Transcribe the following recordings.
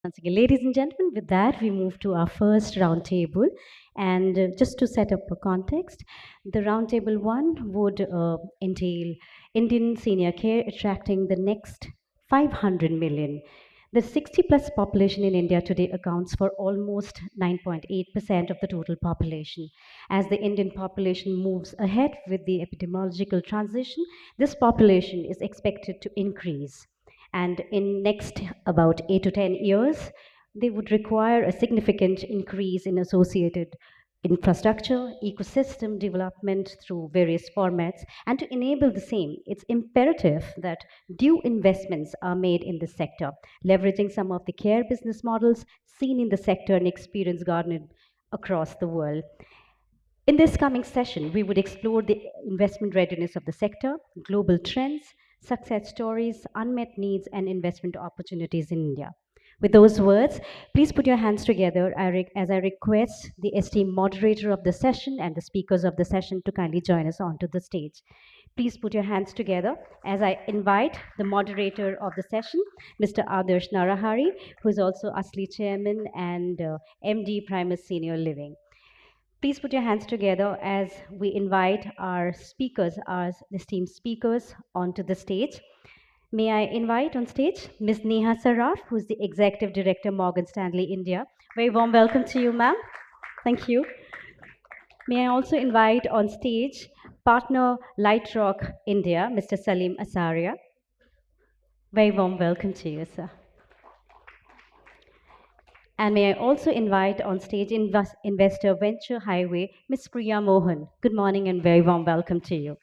Once again, ladies and gentlemen, with that, we move to our first roundtable. And just to set up a context, the roundtable one would entail Indian senior care attracting the next 500 million. The 60 plus population in India today accounts for almost 9.8% of the total population. As the Indian population moves ahead with the epidemiological transition, this population is expected to increase, and in next about 8 to 10 years they would require a significant increase in associated infrastructure ecosystem development through various formats, and to enable the same it's imperative that due investments are made in this sector, leveraging some of the care business models seen in the sector and experience garnered across the world. In this coming session, we would explore the investment readiness of the sector, global trends, success stories, unmet needs, and investment opportunities in India. With those words, please put your hands together as I request the esteemed moderator of the session and the speakers of the session to kindly join us onto the stage. Please put your hands together as I invite the moderator of the session, Mr. Adarsh Narahari, who is also ASLI Chairman and MD Primus Senior Living. Please put your hands together as we invite our speakers, our esteemed speakers, onto the stage. May I invite on stage Ms. Neha Saraf, who's the Executive Director, Morgan Stanley, India. Very warm welcome to you, ma'am. Thank you. May I also invite on stage partner Lightrock, India, Mr. Saleem Asaria. Very warm welcome to you, sir. And may I also invite on stage Investor Venture Highway, Ms. Priya Mohan. Good morning and very warm welcome to you.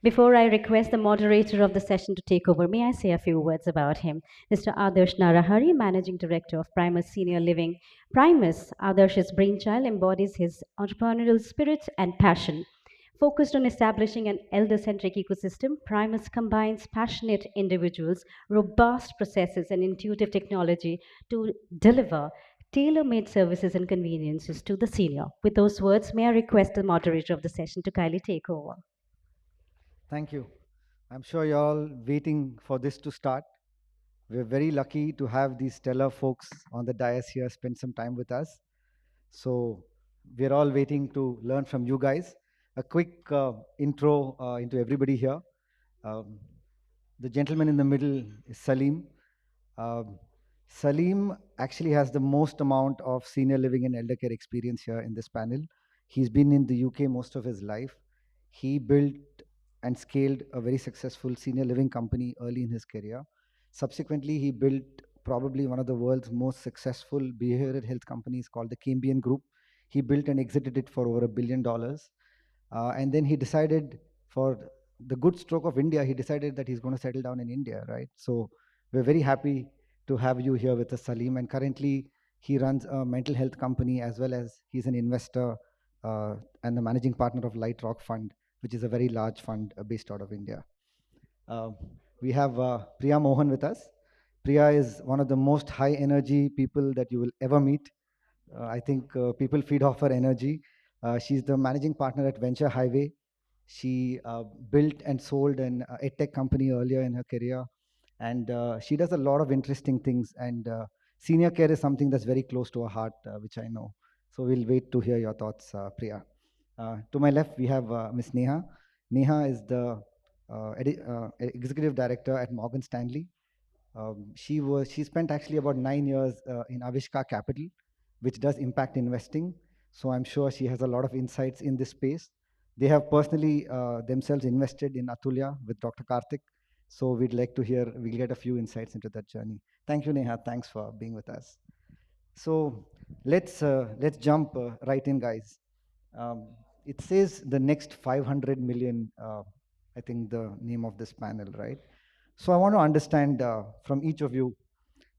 Before I request the moderator of the session to take over, may I say a few words about him? Mr. Adarsh Narahari, Managing Director of Primus Senior Living. Primus, Adarsh's brainchild, embodies his entrepreneurial spirit and passion. Focused on establishing an elder-centric ecosystem, Primus combines passionate individuals, robust processes, and intuitive technology to deliver tailor-made services and conveniences to the senior. With those words, may I request the moderator of the session to kindly take over. Thank you. I'm sure you're all waiting for this to start. We're very lucky to have these stellar folks on the dais here spend some time with us. So we're all waiting to learn from you guys. A quick intro into everybody here. Um, the gentleman in the middle is Saleem. Um, Saleem actually has the most amount of senior living and elder care experience here in this panel. He's been in the UK most of his life. He built and scaled a very successful senior living company early in his career. Subsequently, he built probably one of the world's most successful behavioral health companies called the Cambian Group. He built and exited it for over $1 billion. And then he decided, for the good stroke of India, he decided that he's going to settle down in India, right? So we're very happy to have you here with us, Saleem. And currently, he runs a mental health company as well as he's an investor and the managing partner of Lightrock Fund, which is a very large fund based out of India. Uh, we have Priya Mohan with us. Priya is one of the most high energy people that you will ever meet. I think people feed off her energy. She's the managing partner at Venture Highway. She built and sold an edtech company earlier in her career. And she does a lot of interesting things. And senior care is something that's very close to her heart, which I know. So we'll wait to hear your thoughts, Priya. To my left, we have Miss Neha. Neha is the executive director at Morgan Stanley. She spent actually about 9 years in Avishka Capital, which does impact investing. So I'm sure she has a lot of insights in this space. They have personally themselves invested in Atulya with Dr. Karthik. So we'd like to hear, we'll get a few insights into that journey. Thank you, Neha. Thanks for being with us. So let's jump right in, guys. Um, it says the next 500 million, I think the name of this panel, right? So I want to understand from each of you,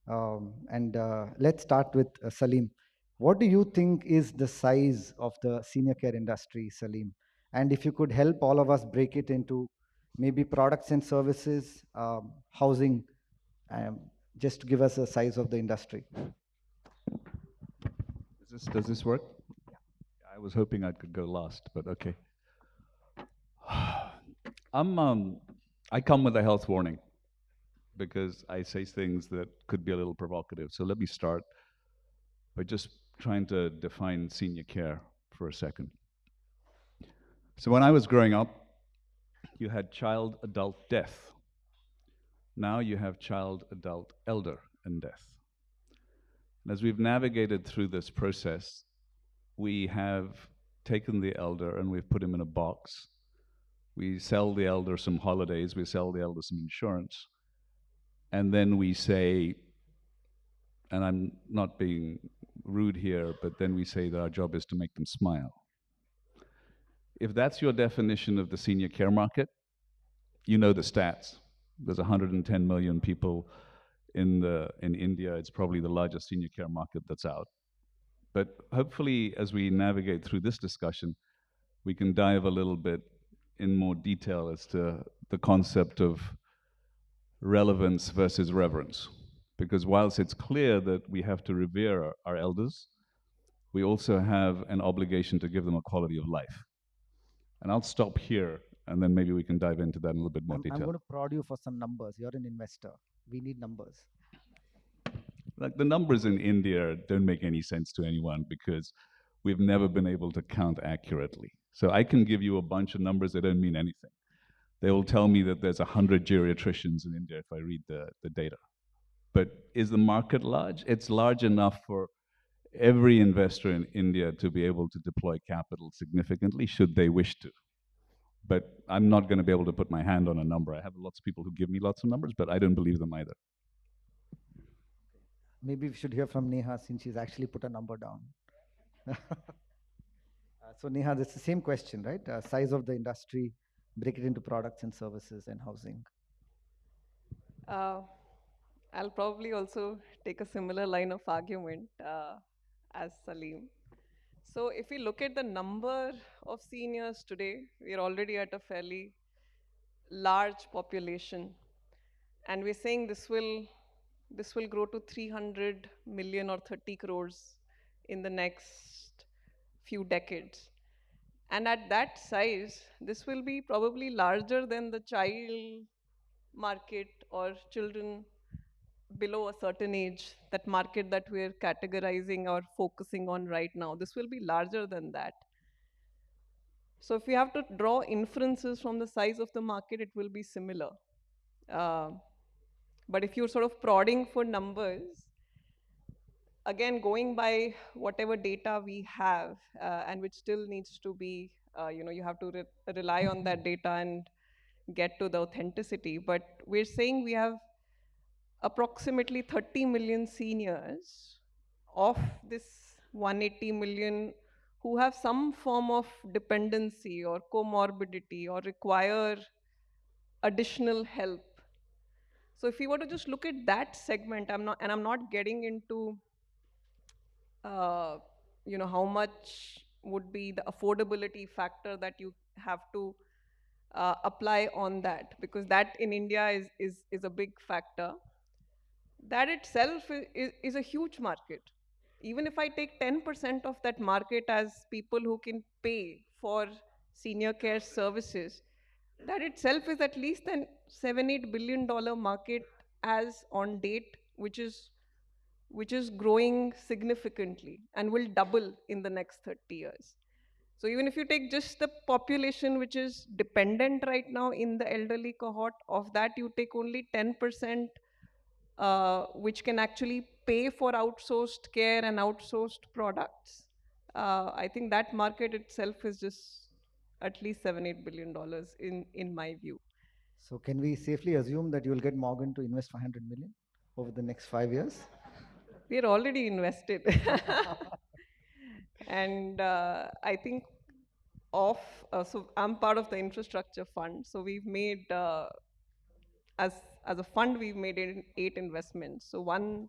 and let's start with Saleem. What do you think is the size of the senior care industry, Saleem? And if you could help all of us break it into maybe products and services, housing, um, just to give us a size of the industry. Does this work? I was hoping I could go last, but okay. I come with a health warning. because I say things that could be a little provocative. So let me start by just trying to define senior care for a second. So when I was growing up, you had child, adult, death. Now you have child, adult, elder, and death. And as we've navigated through this process, we have taken the elder and we've put him in a box. We sell the elder some holidays, we sell the elder some insurance, and then we say, and I'm not being rude here, but then we say that our job is to make them smile. If that's your definition of the senior care market, you know the stats. There's 110 million people in India. It's probably the largest senior care market that's out. But hopefully, as we navigate through this discussion, we can dive a little bit in more detail as to the concept of relevance versus reverence. Because whilst it's clear that we have to revere our elders, we also have an obligation to give them a quality of life. And I'll stop here, and then maybe we can dive into that in a little bit more detail. I'm going to prod you for some numbers. You're an investor. We need numbers. Like the numbers in India don't make any sense to anyone because we've never been able to count accurately. So I can give you a bunch of numbers that don't mean anything. They will tell me that there's 100 geriatricians in India if I read the data. But is the market large? It's large enough for every investor in India to be able to deploy capital significantly should they wish to. But I'm not going to be able to put my hand on a number. I have lots of people who give me lots of numbers, but I don't believe them either. Maybe we should hear from Neha since she's actually put a number down. So Neha, it's the same question, right? Size of the industry, break it into products and services and housing. I'll probably also take a similar line of argument as Saleem. So if we look at the number of seniors today, we're already at a fairly large population, and we're saying this will grow to 300 million or 30 crores in the next few decades. And at that size, this will be probably larger than the child market or children below a certain age, that market that we're categorizing or focusing on right now. This will be larger than that. So if we have to draw inferences from the size of the market, it will be similar. Uh, but if you're sort of prodding for numbers, again, going by whatever data we have, and which still needs to be, you have to rely on that data and get to the authenticity. But we're saying we have approximately 30 million seniors of this 180 million who have some form of dependency or comorbidity or require additional help. So if we were to just look at that segment, I'm not getting into uh, how much would be the affordability factor that you have to apply on that, because that in India is a big factor. That itself is a huge market. Even if I take 10% of that market as people who can pay for senior care services, that itself is at least an $7-8 billion market as on date, which is growing significantly and will double in the next 30 years. So even if you take just the population which is dependent right now in the elderly cohort, of that you take only 10%, which can actually pay for outsourced care and outsourced products. I think that market itself is just at least $7-8 billion in my view. So can we safely assume that you will get Morgan to invest 500 million over the next 5 years? We're already invested. And I think so I'm part of the infrastructure fund. So we've made, as a fund, we've made 8 investments. So one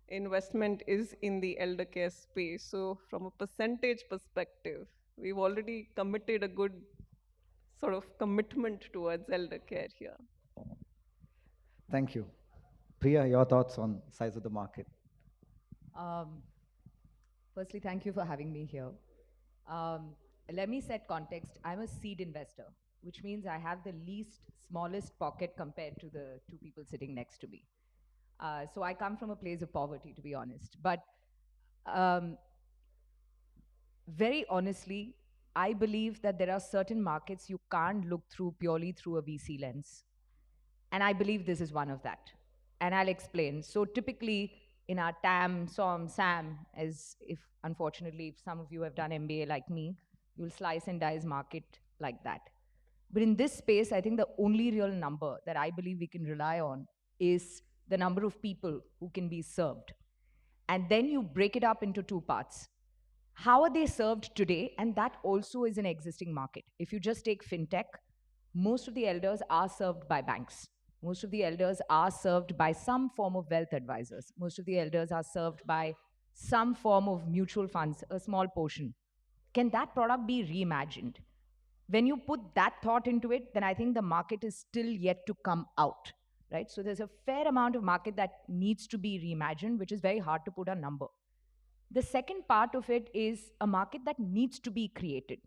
investment is in the elder care space. So from a percentage perspective, we've already committed a good sort of commitment towards elder care here. Thank you. Priya, your thoughts on size of the market? Firstly, thank you for having me here. Let me set context. I'm a seed investor. which means I have the least smallest pocket compared to the two people sitting next to me. So I come from a place of poverty, to be honest. But um, very honestly, I believe that there are certain markets you can't look through purely through a VC lens. And I believe this is one of that. And I'll explain. So typically in our TAM, SOM, SAM, as if unfortunately, if some of you have done MBA like me, you'll slice and dice market like that. But in this space, I think the only real number that I believe we can rely on is the number of people who can be served. And then you break it up into two parts. How are they served today? And that also is an existing market. If you just take fintech, most of the elders are served by banks. Most of the elders are served by some form of wealth advisors. Most of the elders are served by some form of mutual funds, a small portion. Can that product be reimagined? When you put that thought into it, then I think the market is still yet to come out, right? So there's a fair amount of market that needs to be reimagined, which is very hard to put a number. The second part of it is a market that needs to be created.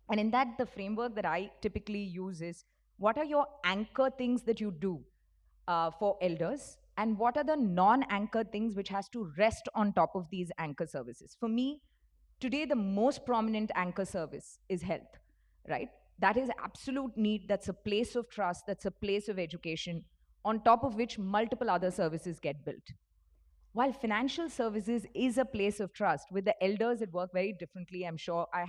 And in that, the framework that I typically use is what are your anchor things that you do for elders? And what are the non-anchor things which has to rest on top of these anchor services? For me, today, the most prominent anchor service is health, right? That is absolute need. That's a place of trust. That's a place of education, on top of which multiple other services get built. While financial services is a place of trust, with the elders it work very differently. I'm sure I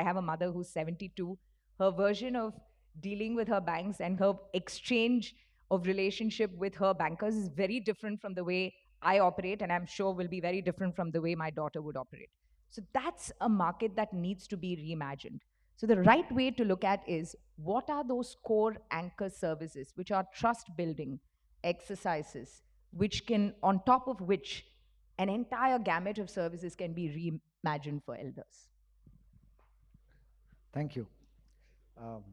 have a mother who's 72. Her version of dealing with her banks and her exchange of relationship with her bankers is very different from the way I operate, and I'm sure will be very different from the way my daughter would operate. So that's a market that needs to be reimagined. So the right way to look at is what are those core anchor services which are trust building exercises, which can, on top of which, an entire gamut of services can be reimagined for elders. Thank you. Um,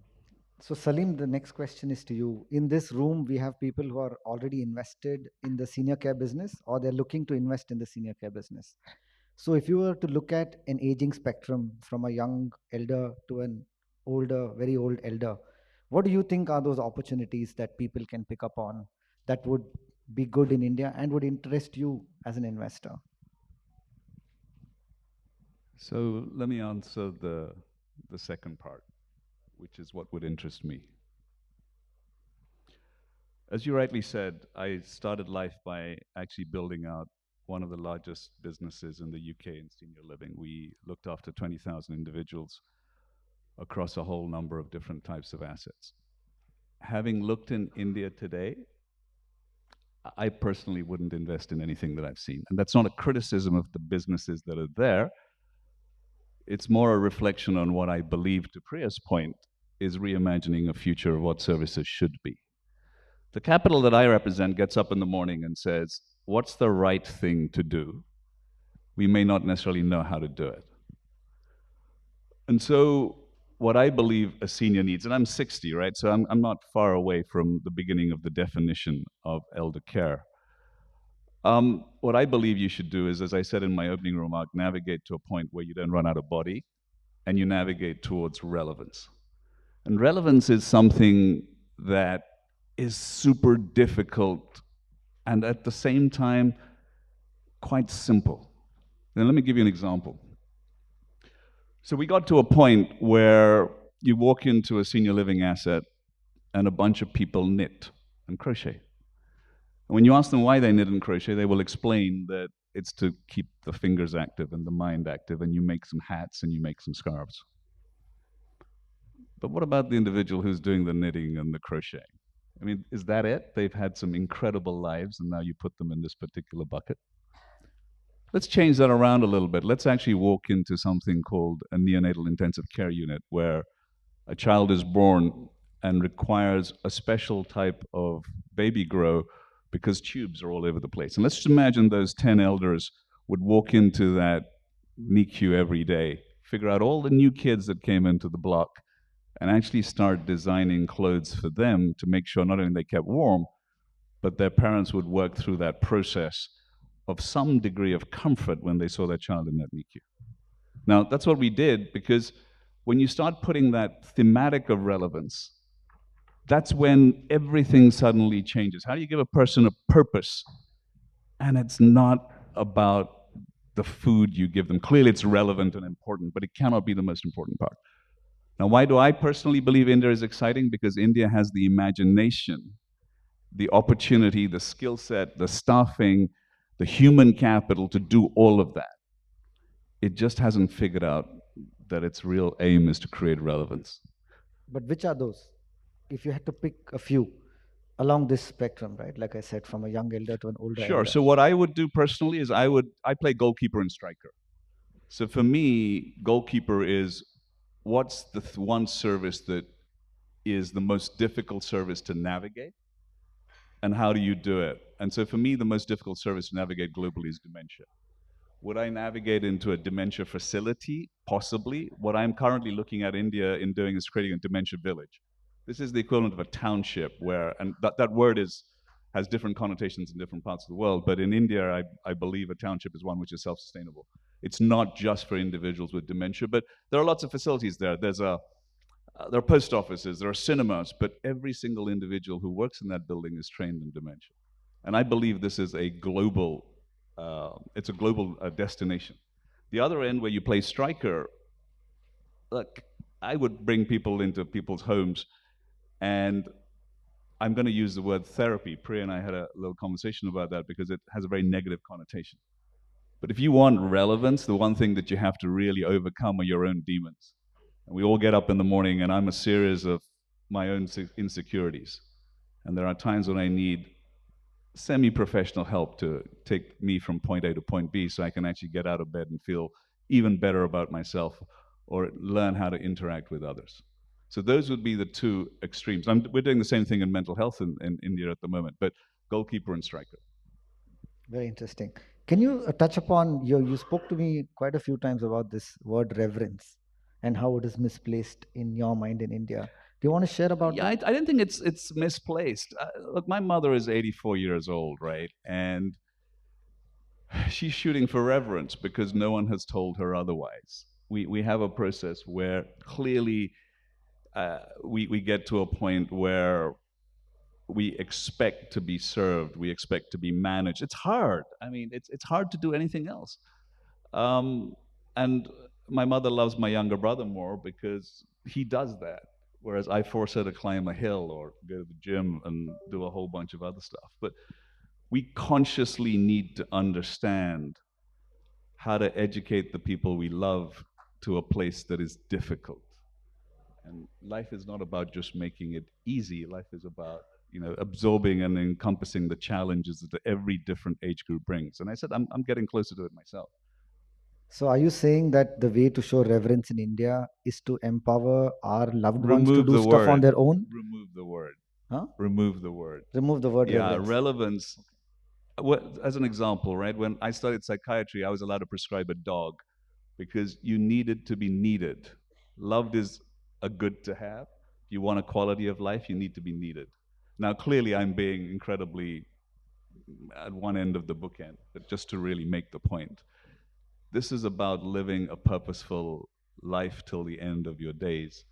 so Saleem, the next question is to you. In this room, we have people who are already invested in the senior care business, or they're looking to invest in the senior care business. So if you were to look at an aging spectrum from a young elder to an older, very old elder, what do you think are those opportunities that people can pick up on that would be good in India and would interest you as an investor? So let me answer the second part, which is what would interest me. As you rightly said, I started life by actually building out one of the largest businesses in the UK in senior living. We looked after 20,000 individuals across a whole number of different types of assets. Having looked in India today, I personally wouldn't invest in anything that I've seen. And that's not a criticism of the businesses that are there. It's more a reflection on what I believe, to Priya's point, is reimagining a future of what services should be. The capital that I represent gets up in the morning and says, what's the right thing to do? We may not necessarily know how to do it. And so what I believe a senior needs, and I'm 60, right? So I'm not far away from the beginning of the definition of elder care. What I believe you should do is, as I said in my opening remark, navigate to a point where you don't run out of body and you navigate towards relevance. And relevance is something that is super difficult and at the same time quite simple. Now, let me give you an example. So we got to a point where you walk into a senior living asset and a bunch of people knit and crochet. And when you ask them why they knit and crochet, they will explain that it's to keep the fingers active and the mind active, and you make some hats and you make some scarves. But what about the individual who's doing the knitting and the crocheting? I mean, is that it? They've had some incredible lives, and now you put them in this particular bucket? Let's change that around a little bit. Let's actually walk into something called a neonatal intensive care unit, where a child is born and requires a special type of baby grow because tubes are all over the place. And let's just imagine those 10 elders would walk into that NICU every day, figure out all the new kids that came into the block, and actually start designing clothes for them to make sure not only they kept warm, but their parents would work through that process of some degree of comfort when they saw their child in that NICU. Now, that's what we did because when you start putting that thematic of relevance, that's when everything suddenly changes. How do you give a person a purpose? And it's not about the food you give them. Clearly, it's relevant and important, but it cannot be the most important part. Now, why do I personally believe India is exciting? Because India has the imagination, the opportunity, the skill set, the staffing, the human capital to do all of that. It just hasn't figured out that its real aim is to create relevance. But which are those? If you had to pick a few along this spectrum, right? Like I said, from a young elder to an older Sure. elder. So what I would do personally is I play goalkeeper and striker. So for me, goalkeeper is what's the one service that is the most difficult service to navigate, and how do you do it? And so for me, the most difficult service to navigate globally is dementia. Would I navigate into a dementia facility? Possibly. What I'm currently looking at India in doing is creating a dementia village. This is the equivalent of a township where, and that word has different connotations in different parts of the world, but in India, I believe a township is one which is self-sustainable. It's not just for individuals with dementia, but there are lots of facilities there. There are post offices, there are cinemas, but every single individual who works in that building is trained in dementia. And I believe this is a global it's a global destination. The other end, where you play striker, look, I would bring people into people's homes, and I'm going to use the word therapy. Priya and I had a little conversation about that because it has a very negative connotation. But if you want relevance, the one thing that you have to really overcome are your own demons. And we all get up in the morning, and I'm a series of my own insecurities. And there are times when I need semi-professional help to take me from point A to point B so I can actually get out of bed and feel even better about myself or learn how to interact with others. So those would be the two extremes. We're doing the same thing in mental health in India at the moment, but goalkeeper and striker. Very interesting. Can you touch upon, you spoke to me quite a few times about this word reverence and how it is misplaced in your mind in India. Do you want to share about that? I don't think it's misplaced. Look, my mother is 84 years old, right? And she's shooting for reverence because no one has told her otherwise. We have a process where clearly we get to a point where we expect to be served, we expect to be managed. It's hard. I mean, it's hard to do anything else. And my mother loves my younger brother more because he does that, whereas I force her to climb a hill or go to the gym and do a whole bunch of other stuff. But we consciously need to understand how to educate the people we love to a place that is difficult. And life is not about just making it easy. Life is about absorbing and encompassing the challenges that every different age group brings. And I said, I'm getting closer to it myself. So are you saying that the way to show reverence in India is to empower our loved ones to do stuff on their own? Remove the word. Huh? Remove the word. Remove the word reverence. Relevance. As an example, right? When I studied psychiatry, I was allowed to prescribe a dog because you needed to be needed. Loved is a good to have. If you want a quality of life, you need to be needed. Now, clearly, I'm being incredibly at one end of the bookend, but just to really make the point. This is about living a purposeful life till the end of your days,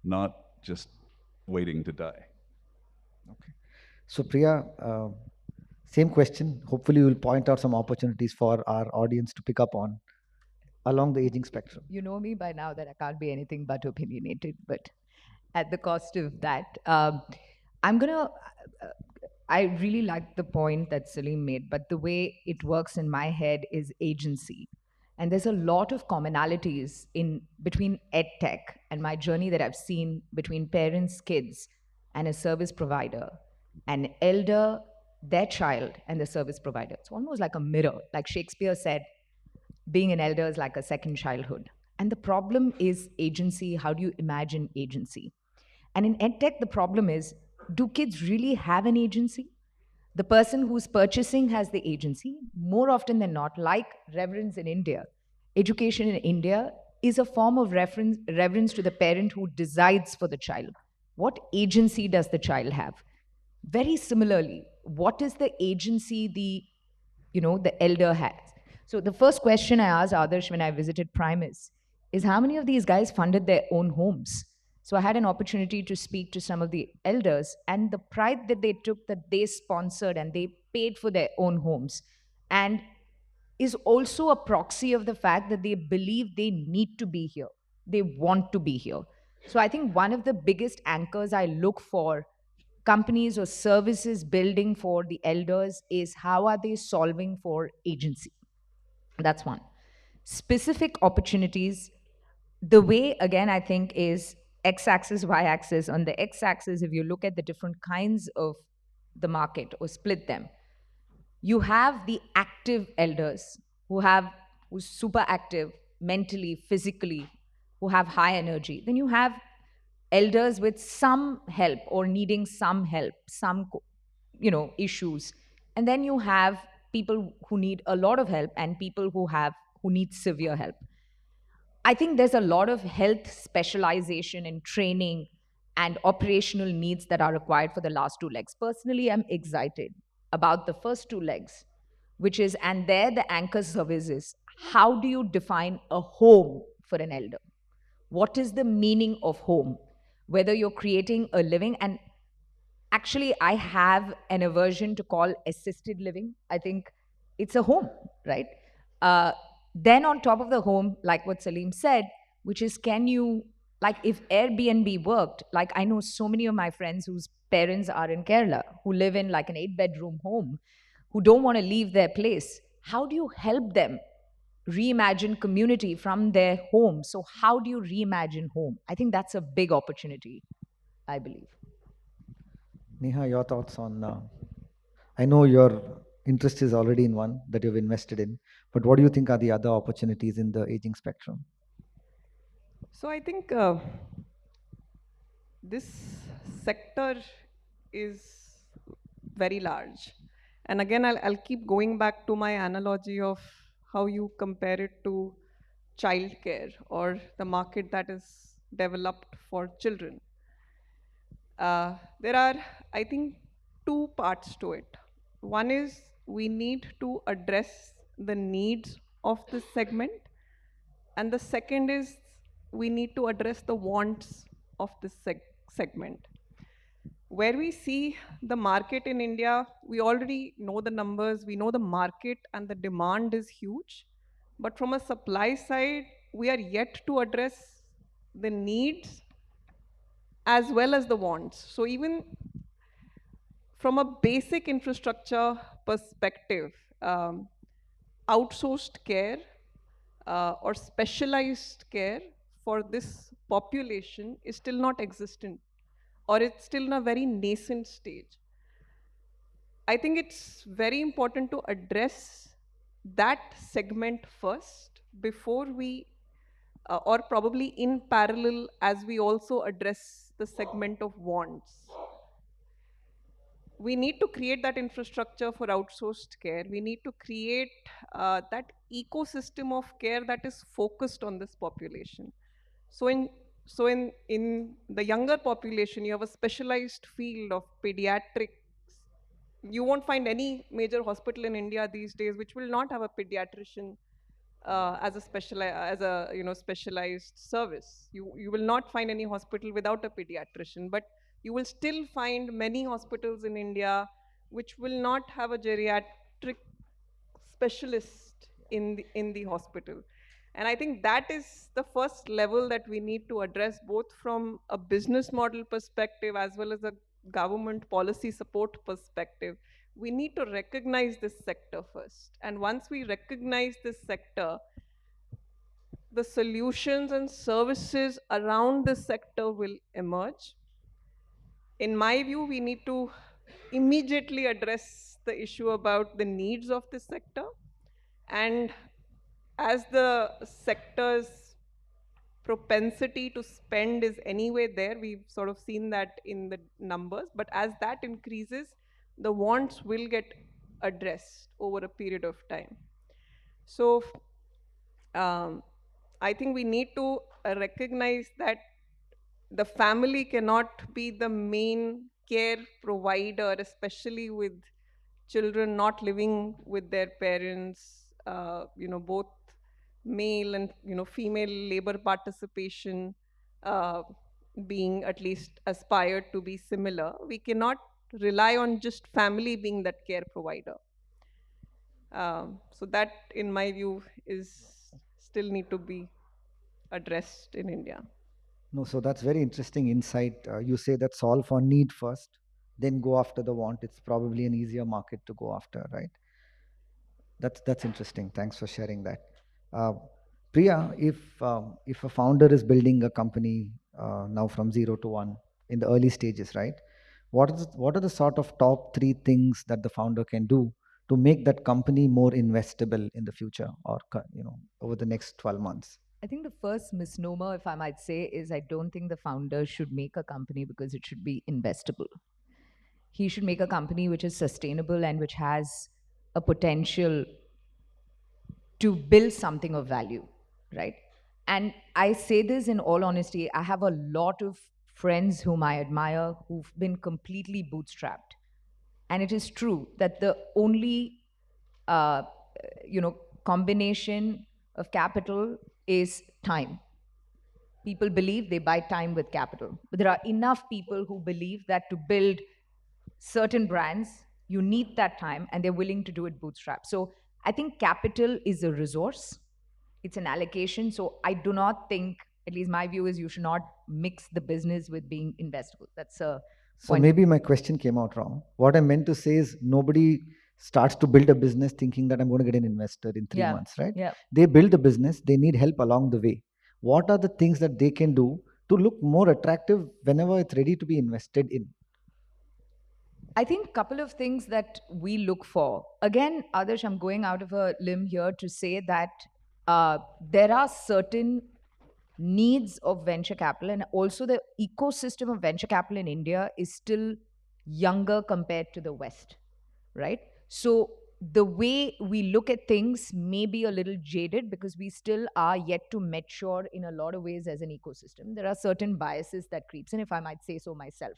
not just waiting to die. Okay. So, Priya, same question. Hopefully, you will point out some opportunities for our audience to pick up on along the aging spectrum. You know me by now that I can't be anything but opinionated, but at the cost of that, I really like the point that Saleem made, but the way it works in my head is agency. And there's a lot of commonalities between EdTech and my journey that I've seen between parents, kids, and a service provider, an elder, their child, and the service provider. It's almost like a mirror. Like Shakespeare said, being an elder is like a second childhood. And the problem is agency. How do you imagine agency? And in EdTech, the problem is, do kids really have an agency? The person who's purchasing has the agency. More often than not, like reverence in India, education in India is a form of reverence to the parent who decides for the child. What agency does the child have? Very similarly, what is the agency the elder has? So the first question I asked Adarsh when I visited Primus is how many of these guys funded their own homes? So I had an opportunity to speak to some of the elders, and the pride that they took, that they sponsored and they paid for their own homes, and is also a proxy of the fact that they believe they need to be here. They want to be here. So I think one of the biggest anchors I look for companies or services building for the elders is how are they solving for agency? That's one. Specific opportunities, the way, again, I think is x axis, y axis. On the x axis, if you look at the different kinds of the market or split them, you have the active elders who's super active mentally, physically, who have high energy. Then you have elders with some help or needing some help, some issues. And then you have people who need a lot of help and people who need severe help. I think there's a lot of health specialization and training and operational needs that are required for the last two legs. Personally, I'm excited about the first two legs, which is, and there the anchor service is, how do you define a home for an elder? What is the meaning of home? Whether you're creating a living, and actually, I have an aversion to call assisted living. I think it's a home, right? Then on top of the home, like what Saleem said, which is, can you, like, if Airbnb worked, like I know so many of my friends whose parents are in Kerala, who live in like an 8-bedroom home, who don't want to leave their place. How do you help them reimagine community from their home? So how do you reimagine home? I think that's a big opportunity, I believe. Neha, your thoughts on, I know your interest is already in one that you've invested in, but what do you think are the other opportunities in the aging spectrum? So I think this sector is very large. And again, I'll keep going back to my analogy of how you compare it to childcare or the market that is developed for children. There are, I think, two parts to it. One is we need to address the needs of this segment, and the second is we need to address the wants of this segment. Where we see the market in India, we already know the numbers, we know the market and the demand is huge. But from a supply side, we are yet to address the needs as well as the wants. So even from a basic infrastructure perspective, outsourced care or specialized care for this population is still not existent, or it's still in a very nascent stage. I think it's very important to address that segment first before we, or probably in parallel, as we also address the segment of wants. We need to create that infrastructure for outsourced care. We need to create that ecosystem of care that is focused on this population. So in the younger population, you have a specialized field of pediatrics. You won't find any major hospital in India these days which will not have a pediatrician as a specialized service. You will not find any hospital without a pediatrician, but you will still find many hospitals in India which will not have a geriatric specialist in the hospital. And I think that is the first level that we need to address, both from a business model perspective as well as a government policy support perspective. We need to recognize this sector first. And once we recognize this sector, the solutions and services around this sector will emerge. In my view, we need to immediately address the issue about the needs of this sector. And as the sector's propensity to spend is anyway there, we've sort of seen that in the numbers, but as that increases, the wants will get addressed over a period of time. So I think we need to recognize that the family cannot be the main care provider, especially with children not living with their parents, both male and female labor participation uh, being at least aspired to be similar, we cannot rely on just family being that care provider. So that, in my view, is still need to be addressed in India. No, so that's very interesting insight. You say that solve for need first, then go after the want. It's probably an easier market to go after, right? That's interesting. Thanks for sharing that. Uh, Priya, if a founder is building a company now from 0 to 1 in the early stages, right? What are the sort of top 3 things that the founder can do to make that company more investable in the future, or over the next 12 months? I think the first misnomer, if I might say, is I don't think the founder should make a company because it should be investable. He should make a company which is sustainable and which has a potential to build something of value, right? And I say this in all honesty, I have a lot of friends whom I admire who've been completely bootstrapped. And it is true that the only uh, combination of capital is time. People believe they buy time with capital, but there are enough people who believe that to build certain brands, you need that time and they're willing to do it bootstrap. So I think capital is a resource, it's an allocation. So I do not think, at least my view is, you should not mix the business with being investable. That's a So point. maybe my question came out wrong. What I meant to say is nobody starts to build a business thinking that I'm going to get an investor in 3 months, right? Yeah. They build the business, they need help along the way. What are the things that they can do to look more attractive whenever it's ready to be invested in? I think a couple of things that we look for. Again, Adarsh, I'm going out of a limb here to say that there are certain needs of venture capital, and also the ecosystem of venture capital in India is still younger compared to the West, right? So the way we look at things may be a little jaded because we still are yet to mature in a lot of ways as an ecosystem. There are certain biases that creeps in, if I might say so myself,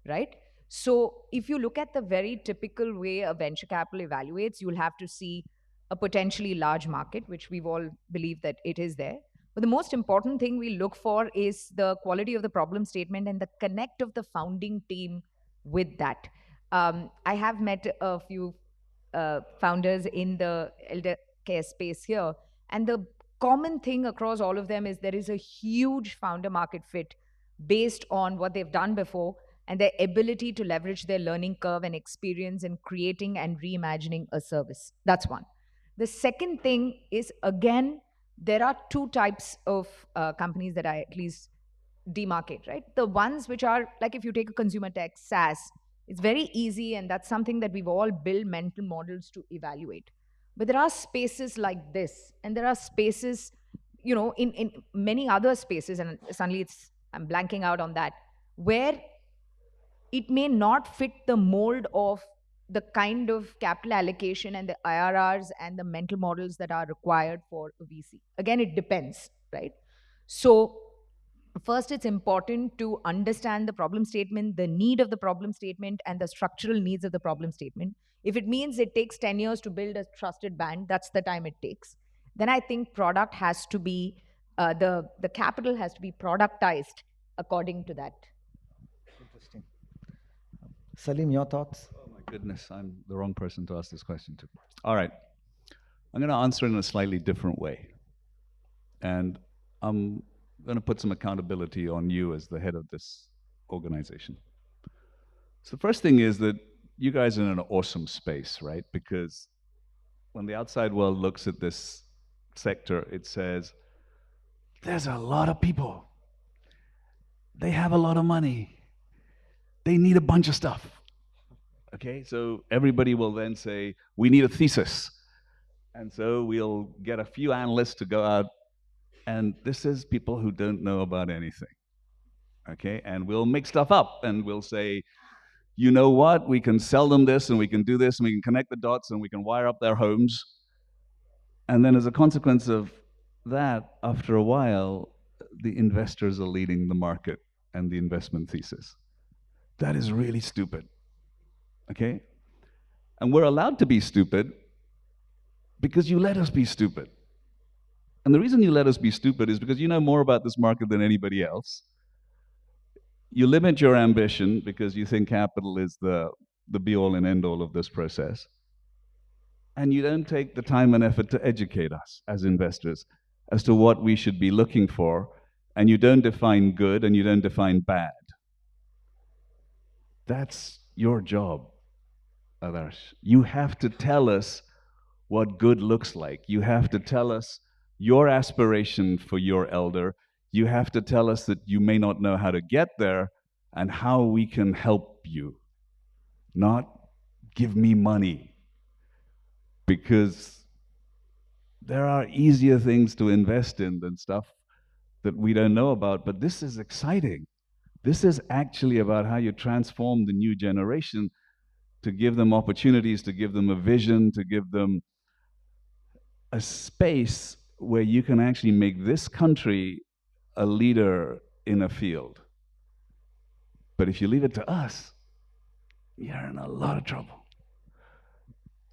right? So if you look at the very typical way a venture capital evaluates, you'll have to see a potentially large market, which we've all believed that it is there. But the most important thing we look for is the quality of the problem statement and the connect of the founding team with that. I have met a few founders in the elder care space here, and the common thing across all of them is there is a huge founder market fit based on what they've done before and their ability to leverage their learning curve and experience in creating and reimagining a service. That's one. The second thing is, again, there are two types of companies that I at least demarcate, right? The ones which are like, if you take a consumer tech, SaaS, it's very easy, and that's something that we've all built mental models to evaluate. But there are spaces like this, and there are spaces, in many other spaces, and suddenly I'm blanking out on that, where it may not fit the mold of the kind of capital allocation and the IRRs and the mental models that are required for a VC. Again, it depends, right? So, first, it's important to understand the problem statement, the need of the problem statement, and the structural needs of the problem statement. If it means it takes 10 years to build a trusted brand, that's the time it takes. Then I think product has to be, the capital has to be productized according to that. Interesting. Saleem, your thoughts? Oh my goodness, I'm the wrong person to ask this question to. All right, I'm going to answer in a slightly different way. And I'm going to put some accountability on you as the head of this organization. So the first thing is that you guys are in an awesome space, right? Because when the outside world looks at this sector, it says, there's a lot of people. They have a lot of money. They need a bunch of stuff. Okay, so everybody will then say, we need a thesis. And so we'll get a few analysts to go out, and this is people who don't know about anything. Okay, and we'll make stuff up, and we'll say, you know what, we can sell them this, and we can do this, and we can connect the dots, and we can wire up their homes. And then as a consequence of that, after a while, the investors are leading the market and the investment thesis. That is really stupid. Okay? And we're allowed to be stupid because you let us be stupid. And the reason you let us be stupid is because you know more about this market than anybody else. You limit your ambition because you think capital is the be all and end all of this process. And you don't take the time and effort to educate us as investors as to what we should be looking for. And you don't define good and you don't define bad. That's your job, Adarsh. You have to tell us what good looks like. You have to tell us your aspiration for your elder. You have to tell us that you may not know how to get there and how we can help you, not give me money. Because there are easier things to invest in than stuff that we don't know about. But this is exciting. This is actually about how you transform the new generation to give them opportunities, to give them a vision, to give them a space where you can actually make this country a leader in a field. But if you leave it to us, you're in a lot of trouble.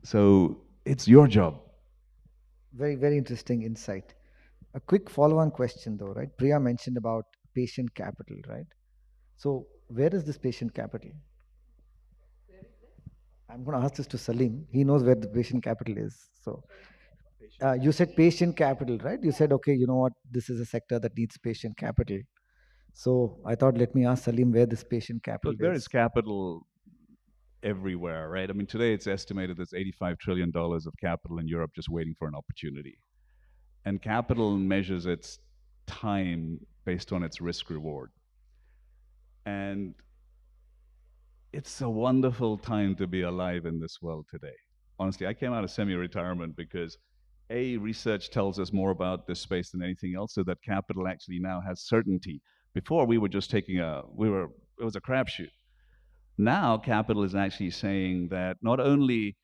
So it's your job. Very, very interesting insight. A quick follow-on question though, right? Priya mentioned about patient capital, right? So where is this patient capital? I'm going to ask this to Saleem. He knows where the patient capital is. So you said patient capital, right? You said, okay, you know what? This is a sector that needs patient capital. So I thought, let me ask Saleem where this patient capital Look, there is. is capital everywhere, right? I mean, today it's estimated there's $85 trillion of capital in Europe just waiting for an opportunity. And capital measures its time based on its risk reward. And it's a wonderful time to be alive in this world today. Honestly, I came out of semi-retirement because research tells us more about this space than anything else, so that capital actually now has certainty. Before we were just taking it was a crapshoot. Now capital is actually saying that not only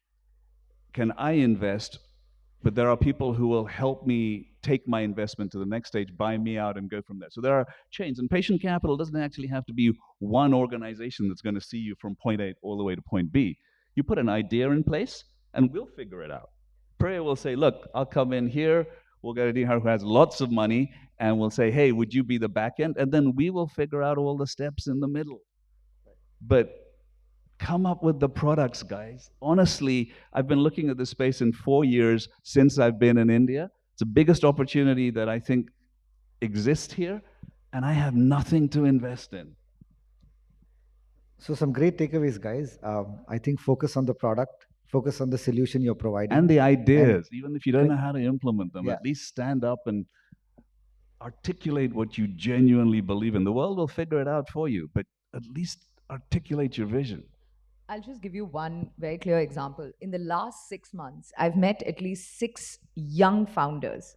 can I invest, but there are people who will help me take my investment to the next stage, buy me out, and go from there. So there are chains, and patient capital doesn't actually have to be one organization that's going to see you from point A all the way to point B. You put an idea in place, and we'll figure it out. Priya will say, look, I'll come in here, we'll get a Neha who has lots of money, and we'll say, hey, would you be the back end? And then we will figure out all the steps in the middle. But come up with the products, guys. Honestly, I've been looking at this space in 4 years since I've been in India. It's the biggest opportunity that I think exists here, and I have nothing to invest in. So some great takeaways, guys. I think focus on the product, focus on the solution you're providing. And the ideas, even if you don't know how to implement them, Yeah. at least stand up and articulate what you genuinely believe in. The world will figure it out for you, but at least articulate your vision. I'll just give you one very clear example. In the last 6 months, I've met at least 6 young founders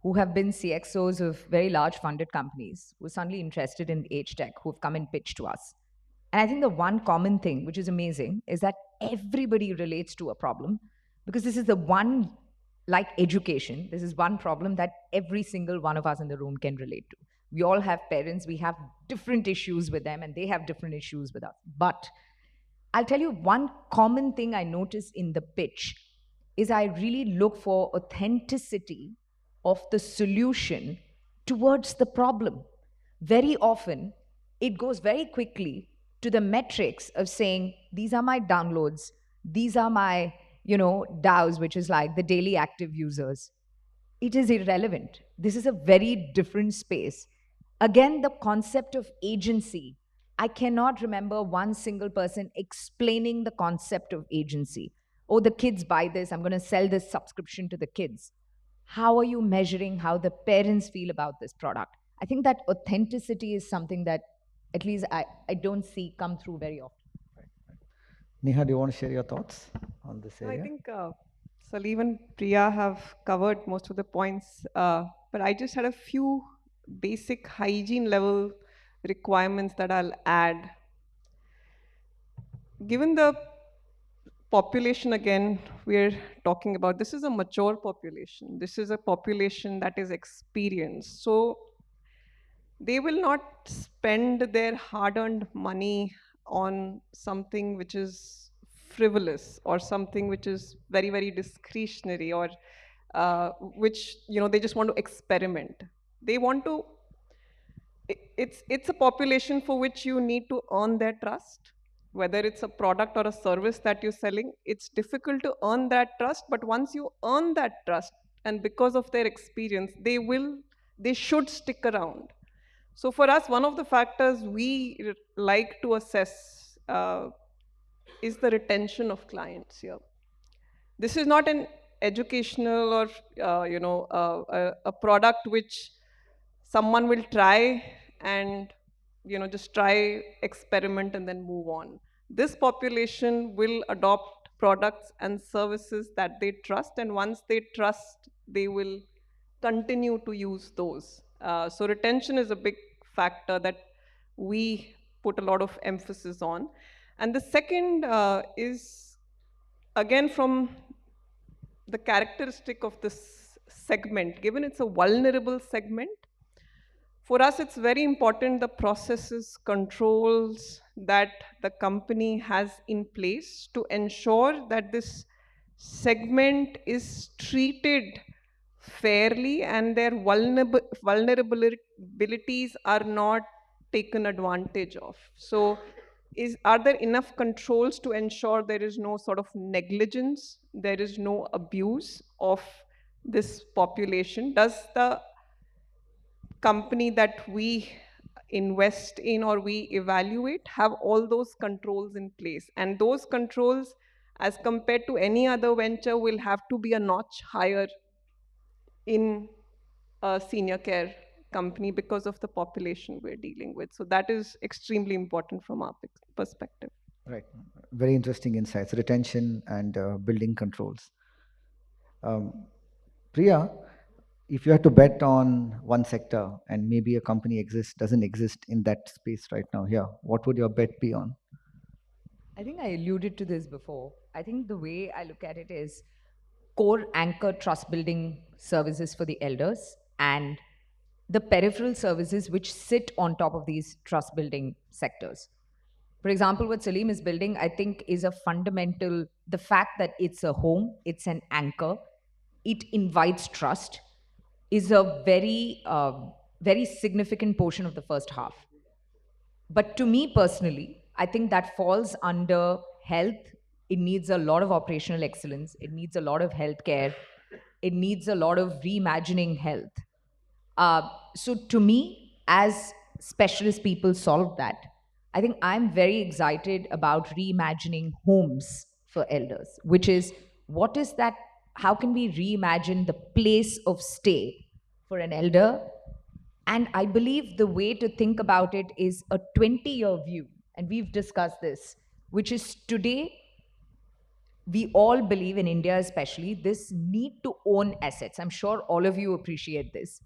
who have been CXOs of very large funded companies who are suddenly interested in age tech, who have come and pitched to us. And I think the one common thing, which is amazing, is that everybody relates to a problem, because this is the one, like education, this is one problem that every single one of us in the room can relate to. We all have parents, we have different issues with them, and they have different issues with us. But I'll tell you one common thing I notice in the pitch is I really look for authenticity of the solution towards the problem. Very often, it goes very quickly to the metrics of saying, these are my downloads, these are my, DAUs, which is like the daily active users. It is irrelevant. This is a very different space. Again, the concept of agency. I cannot remember one single person explaining the concept of agency. Oh, the kids buy this, I'm going to sell this subscription to the kids. How are you measuring how the parents feel about this product? I think that authenticity is something that at least I don't see come through very often. Neha, do you want to share your thoughts on this area? I think Saleem and Priya have covered most of the points, but I just had a few basic hygiene level requirements that I'll add. Given the population, again, we're talking about, this is a mature population. This is a population that is experienced. So they will not spend their hard-earned money on something which is frivolous or something which is very, very discretionary or which they just want to experiment. They want to. It's a population for which you need to earn their trust. Whether it's a product or a service that you're selling, it's difficult to earn that trust. But once you earn that trust, and because of their experience, they should stick around. So for us, one of the factors we like to assess is the retention of clients here. This is not an educational or a product which someone will try and just try, experiment, and then move on. This population will adopt products and services that they trust, and once they trust, they will continue to use those. So retention is a big factor that we put a lot of emphasis on. And the second is, again, from the characteristic of this segment, given it's a vulnerable segment, for us, it's very important the processes, controls that the company has in place to ensure that this segment is treated fairly and their vulnerabilities are not taken advantage of. So are there enough controls to ensure there is no sort of negligence, there is no abuse of this population? Does the company that we invest in or we evaluate have all those controls in place? And those controls, as compared to any other venture, will have to be a notch higher in a senior care company because of the population we're dealing with. So that is extremely important from our perspective. Right. Very interesting insights, retention and building controls. Priya, if you had to bet on one sector and maybe a company doesn't exist in that space right now here, what would your bet be on? I think I alluded to this before. I think the way I look at it is core anchor trust building services for the elders and the peripheral services which sit on top of these trust building sectors. For example, what Saleem is building, I think, is a fundamental, the fact that it's a home, it's an anchor, it invites trust, is a very significant portion of the first half. But to me personally, I think that falls under health. It needs a lot of operational excellence. It needs a lot of healthcare. It needs a lot of reimagining health. So to me, as specialist people solve that, I think I'm very excited about reimagining homes for elders, which is what is that? How can we reimagine the place of stay for an elder? And I believe the way to think about it is a 20-year view. And we've discussed this, which is today, we all believe in India, especially, this need to own assets. I'm sure all of you appreciate this.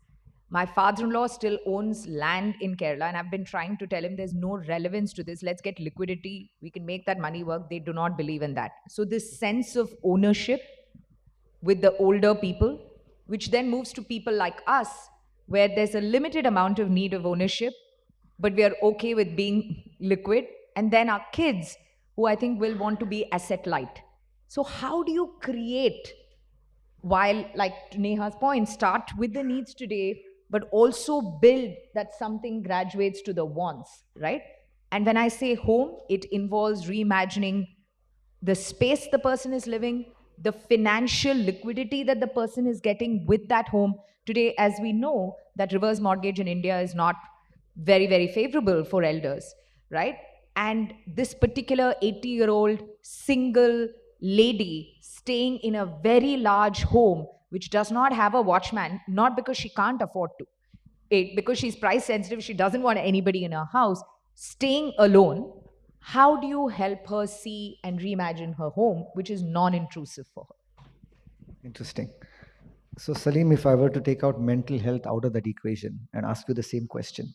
My father-in-law still owns land in Kerala, and I've been trying to tell him there's no relevance to this. Let's get liquidity. We can make that money work. They do not believe in that. So this sense of ownership with the older people, which then moves to people like us, where there's a limited amount of need of ownership, but we are okay with being liquid. And then our kids, who I think will want to be asset light. So how do you create, while, like to Neha's point, start with the needs today, but also build that something graduates to the wants, right? And when I say home, it involves reimagining the space the person is living, the financial liquidity that the person is getting with that home. Today, as we know, that reverse mortgage in India is not very, very favorable for elders, right? And this particular 80-year-old single lady staying in a very large home, which does not have a watchman, not because she can't afford to, because she's price sensitive, she doesn't want anybody in her house, staying alone, how do you help her see and reimagine her home, which is non-intrusive for her? Interesting. So Saleem, if I were to take out mental health out of that equation and ask you the same question,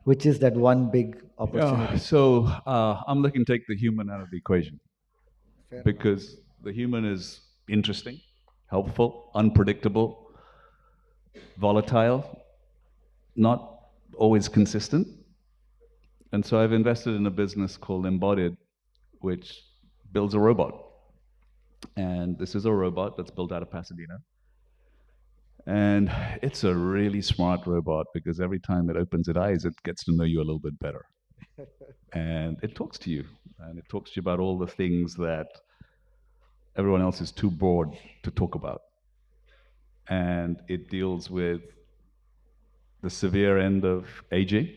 which is that one big opportunity? So I'm looking to take the human out of the equation. Fair because the human is interesting, helpful, unpredictable, volatile, not always consistent. And so I've invested in a business called Embodied, which builds a robot. And this is a robot that's built out of Pasadena. And it's a really smart robot because every time it opens its eyes, it gets to know you a little bit better. And it talks to you. And it talks to you about all the things that everyone else is too bored to talk about. And it deals with the severe end of aging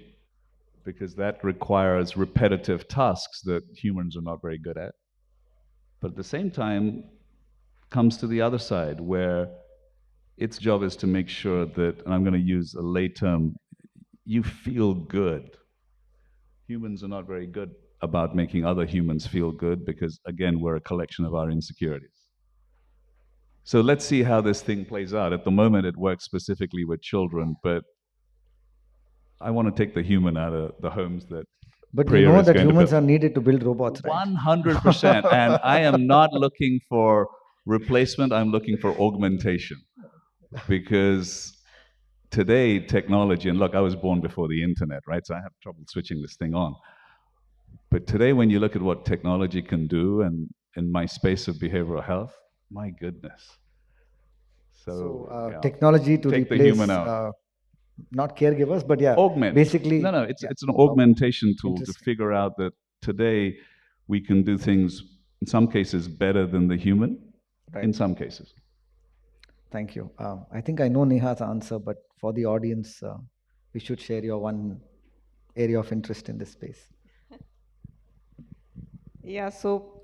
because that requires repetitive tasks that humans are not very good at. But at the same time, comes to the other side where its job is to make sure that, and I'm going to use a lay term, you feel good. Humans are not very good about making other humans feel good because, again, we're a collection of our insecurities. So let's see how this thing plays out. At the moment, it works specifically with children, but I want to take the human out of the homes that But you Priya know is that going to humans build. are needed to build robots, right? 100%. And I am not looking for replacement, I'm looking for augmentation. Because today, technology, and look, I was born before the internet, right? So I have trouble switching this thing on. But today, when you look at what technology can do, and in my space of behavioral health, my goodness. So, yeah, technology to take the replace human out. not caregivers, but yeah, Augment. basically. No, Yeah. it's an augmentation tool to Interesting. figure out that today we can do things in some cases better than the human, Right. in some cases. Thank you. I think I know Neha's answer, but for the audience, we should share your one area of interest in this space. Yeah, so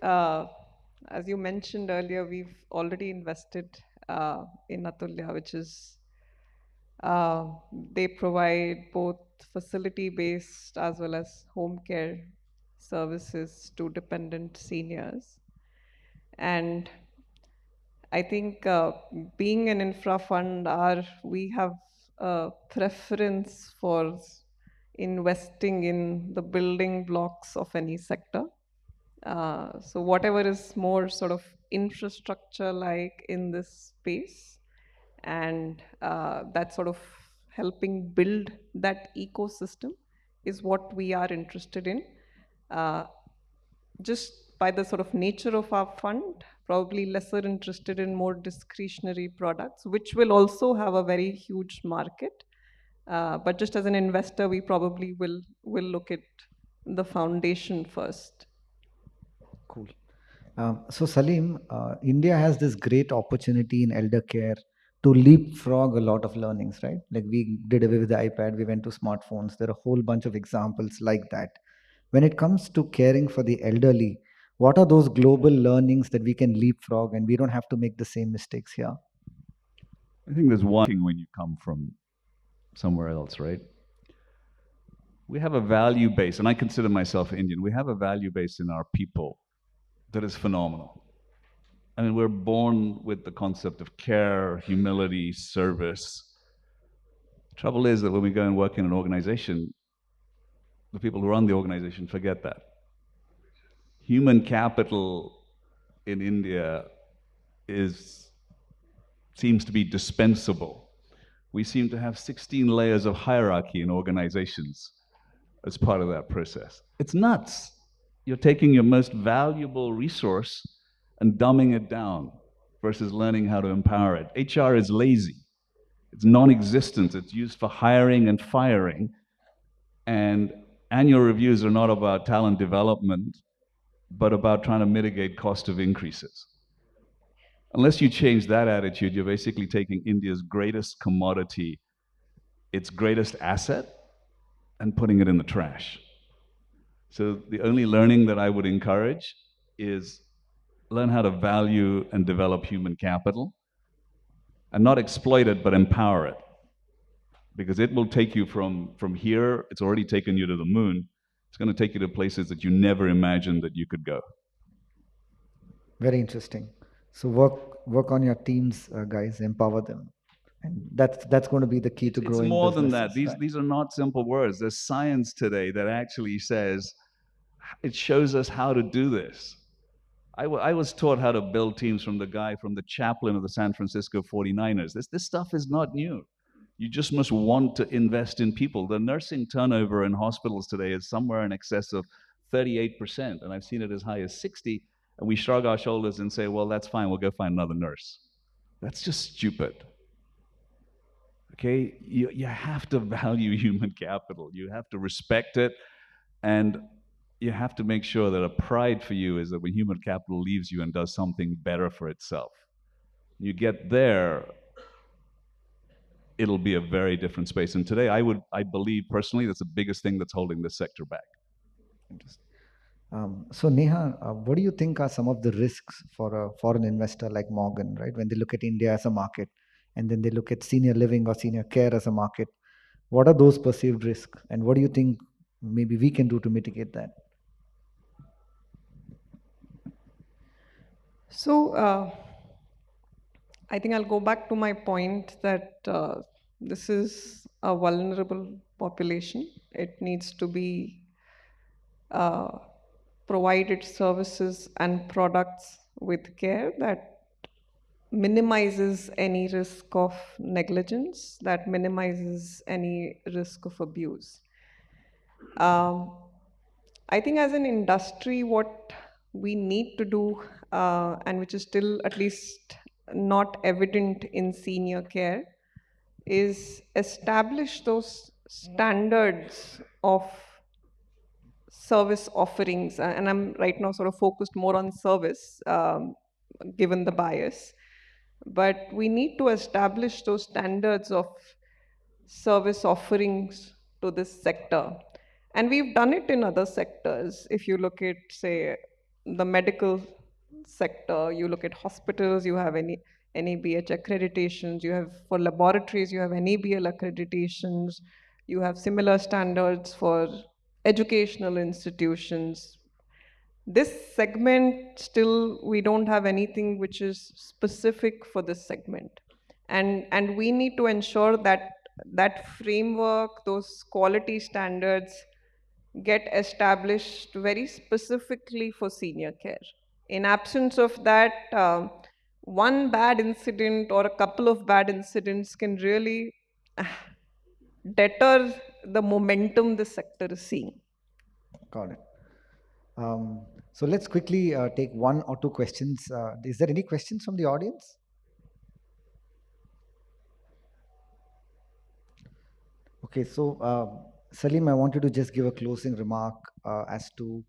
as you mentioned earlier, we've already invested in Atulya, which is they provide both facility-based as well as home care services to dependent seniors. And I think being an infra fund, we have a preference for investing in the building blocks of any sector. So whatever is more sort of infrastructure like in this space, and that sort of helping build that ecosystem is what we are interested in. Just by the sort of nature of our fund, probably lesser interested in more discretionary products, which will also have a very huge market. But just as an investor, we probably will look at the foundation first. Cool. So Saleem, India has this great opportunity in elder care to leapfrog a lot of learnings, right? Like we did away with the iPad, we went to smartphones. There are a whole bunch of examples like that. When it comes to caring for the elderly, what are those global learnings that we can leapfrog and we don't have to make the same mistakes here? I think there's one thing when you come from somewhere else, right? We have a value base, and I consider myself Indian. We have a value base in our people that is phenomenal. I mean, we're born with the concept of care, humility, service. Trouble is that when we go and work in an organization, the people who run the organization forget that. Human capital in India seems to be dispensable. We seem to have 16 layers of hierarchy in organizations as part of that process. It's nuts. You're taking your most valuable resource and dumbing it down versus learning how to empower it. HR is lazy. It's non-existent. It's used for hiring and firing. And annual reviews are not about talent development, but about trying to mitigate cost of increases. Unless you change that attitude, you're basically taking India's greatest commodity, its greatest asset, and putting it in the trash. So the only learning that I would encourage is learn how to value and develop human capital and not exploit it, but empower it. Because it will take you from here, it's already taken you to the moon. It's going to take you to places that you never imagined that you could go. Very interesting. So work on your teams, guys. Empower them, and that's going to be the key to growing. It's more than that. businesses, right? These are not simple words. There's science today that actually says it shows us how to do this. I was taught how to build teams from the guy from the chaplain of the San Francisco 49ers. This stuff is not new. You just must want to invest in people. The nursing turnover in hospitals today is somewhere in excess of 38%, and I've seen it as high as 60. And we shrug our shoulders and say, well, that's fine, we'll go find another nurse. That's just stupid. Okay, you have to value human capital. You have to respect it, and you have to make sure that a pride for you is that when human capital leaves you and does something better for itself, you get there, it'll be a very different space. And today, I believe personally, that's the biggest thing that's holding this sector back. Interesting. So Neha, what do you think are some of the risks for a foreign investor like Morgan, right? When they look at India as a market, and then they look at senior living or senior care as a market, what are those perceived risks, and what do you think maybe we can do to mitigate that? So, I think I'll go back to my point that this is a vulnerable population. It needs to be uh, provided services and products with care that minimizes any risk of negligence, that minimizes any risk of abuse. Um, I think as an industry, what we need to do, and which is still at least not evident in senior care, is establish those standards of service offerings. And I'm right now sort of focused more on service, given the bias. But we need to establish those standards of service offerings to this sector. And we've done it in other sectors. If you look at, say, the medical sector, you look at hospitals, you have any NABH accreditations, you have for laboratories, you have NABL accreditations, you have similar standards for educational institutions. This segment, still, we don't have anything which is specific for this segment. And we need to ensure that that framework, those quality standards get established very specifically for senior care. In absence of that, one bad incident or a couple of bad incidents can really deter the momentum the sector is seeing. Got it. So let's quickly take one or two questions. Is there any questions from the audience? Okay, so Saleem, I want you to just give a closing remark as to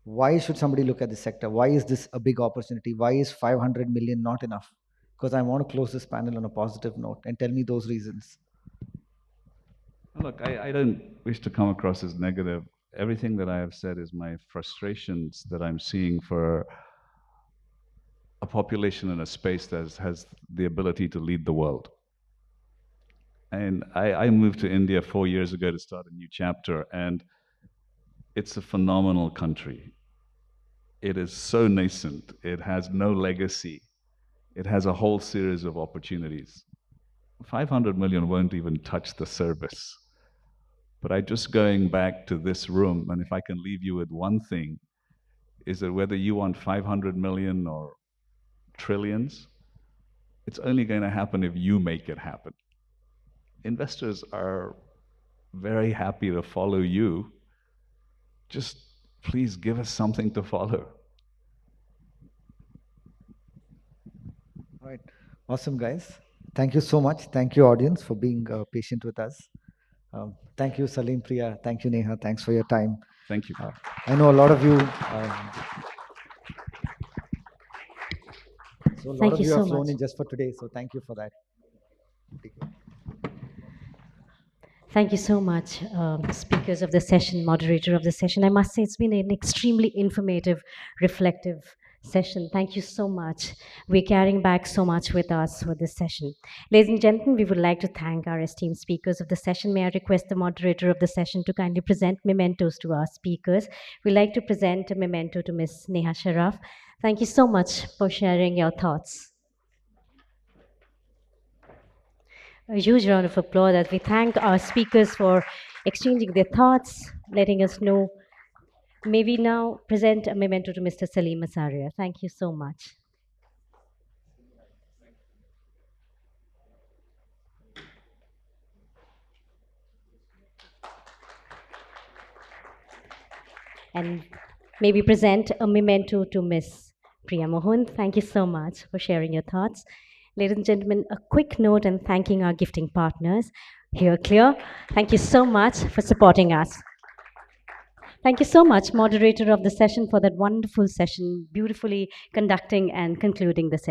why should somebody look at this sector? Why is this a big opportunity? Why is 500 million not enough? Because I want to close this panel on a positive note, and tell me those reasons. Look, I don't wish to come across as negative. Everything that I have said is my frustrations that I'm seeing for a population in a space that has the ability to lead the world. And I moved to India 4 years ago to start a new chapter, and it's a phenomenal country. It is so nascent. It has no legacy. It has a whole series of opportunities. 500 million won't even touch the surface. But I just going back to this room, and if I can leave you with one thing, is that whether you want 500 million or trillions, it's only going to happen if you make it happen. Investors are very happy to follow you. Just please give us something to follow. All right. Awesome, guys. Thank you so much. Thank you, audience, for being patient with us. Thank you, Saleem, Priya. Thank you, Neha. Thanks for your time. Thank you. I know a lot of you. So a lot Thank of you you so have flown much. in just for today. So thank you for that. Thank you so much, speakers of the session, moderator of the session. I must say it's been an extremely informative, reflective session. Thank you so much. We're carrying back so much with us for this session. Ladies and gentlemen, we would like to thank our esteemed speakers of the session. May I request the moderator of the session to kindly present mementos to our speakers. We'd like to present a memento to Ms. Neha Saraf. Thank you so much for sharing your thoughts. A huge round of applause as we thank our speakers for exchanging their thoughts, letting us know. May we now present a memento to Mr. Saleem Asaria. Thank you so much. And may we present a memento to Ms. Priya Mohan. Thank you so much for sharing your thoughts. Ladies and gentlemen, a quick note and thanking our gifting partners. Here, clear. Thank you so much for supporting us. Thank you so much, moderator of the session, for that wonderful session, beautifully conducting and concluding the session.